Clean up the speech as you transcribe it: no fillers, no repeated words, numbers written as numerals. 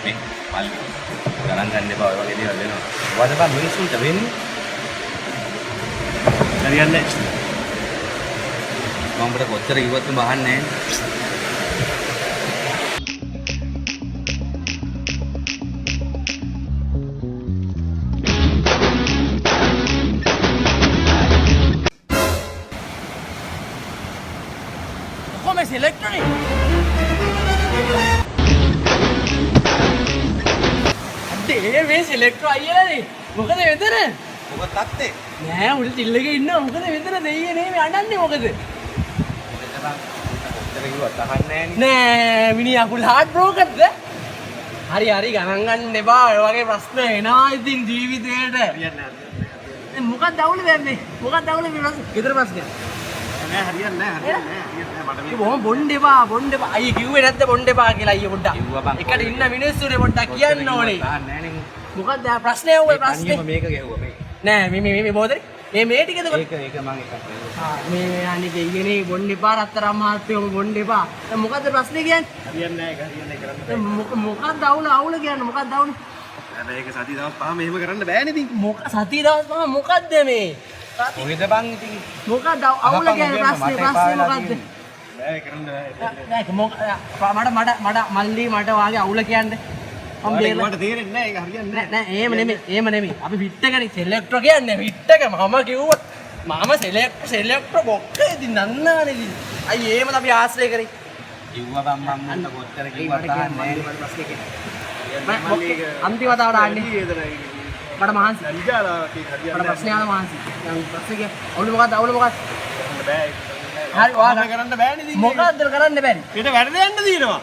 මේ මල් ගණන් ගන්න එපා ඔය වගේ දේවල් වෙනවා. වද බං මිනිස්සුන්ට වෙන්නේ. හරියන්නේ නැහැ. මම උඹට කොච්චර කිව්වත් උඹ අහන්නේ නැහැ. Come si electronic? අඩේ මේ සිලෙක්ට්‍රෝ අයියලානේ. මොකද වෙතර? මොකද තාත්තේ? නෑ උඩ තිල්ලගේ ඉන්නවා. මොකද වෙතර දෙයියේ නේ මේ අඬන්නේ මොකද? කොච්චර කිව්වත් අහන්නේ නැහැ නේ. නෑ මිනිහා ෆුල් හાર્ට් බ්‍රෝකර්ද? හරි හරි ගණන් ගන්න එපා. ඔය වගේ ප්‍රශ්න එනවා ඉතින් ජීවිතේට. හරියන්නේ නැහැ. මොකක්ද අවුල දැන් මේ? මොකක්ද අවුල මේ ප්‍රශ්න? ගෙදර ප්‍රශ්නයක්. නෑ හරියන්නේ නැහැ. මට මේ බොහොම බොන්න එපා අයියේ කිව්වේ නැද්ද බොන්න එපා කියලා අයියේ පොඩ්ඩක් කිව්වා බං. එකට ඉන්න මිනිස්සුනේ පොඩ්ඩක් කියන්න ඕනේ අහන්නේ නැහැ නේ. මොකක්ද ප්‍රශ්නේ ඔය ප්‍රශ්නේ මේක ගැහුවා මේ. නෑ මේ බෝතලේ මේ ටිකද ඒක මම එකක් නෙවෙයි. මේ අනික ඉන්නේ බොන්න එපා රත්තරන් මහත්තයෝ බොන්න එපා දැන් මොකද්ද ප්‍රශ්නේ කියන්නේ හරියන්නේ නැහැ. ඒක හරියන්නේ කරන්න මොකක්ද අවුල කියන්නේ මොකක්ද අවුල බෑ. ඒක සති දවස් පහම එහෙම කරන්න බෑනේ ඉතින්. සතිය දවස් පහ මොකද්ද මේ කොහෙද බං ඉතින්? මොකක්ද අවුල කියන්නේ ප්‍රශ්නේ මොකද්ද බෑ කරන්න බෑ. මට මල්ලි මට වාගේ අවුල කියන්නේ මට තේරෙන්නේ නැහැ. ඒක හරියන්නේ නැහැ. නෑ එහෙම නෙමෙයි අපි පිට්ටකනේ සෙලෙක්ට්‍රෝ කියන්නේ පිට්ටක මම කිව්වා මම සෙලෙක්ට්‍රෝ බොක්ක ඉතින් නන්නානේ ඉතින් අයි එහෙමද අපි ආශ්‍රය කරේ කිව්වා බං මම මොන්ට කොච්චර කිව්වත් අහන්නේ නැහැ. අන්තිම වතාවට ආන්නේ මට මහන්සි අනිජාලා හරියන්නේ මට ප්‍රශ්න ආන මහන්සි දැන් ප්‍රශ්නේ කිය අවුල මොකක්ද බෑ. හරි ඔයාලා කරන්න බෑනේ ඉතින්. මොකක්ද කරන්න බැරි ඊට වැඩ දෙන්න දිනවා.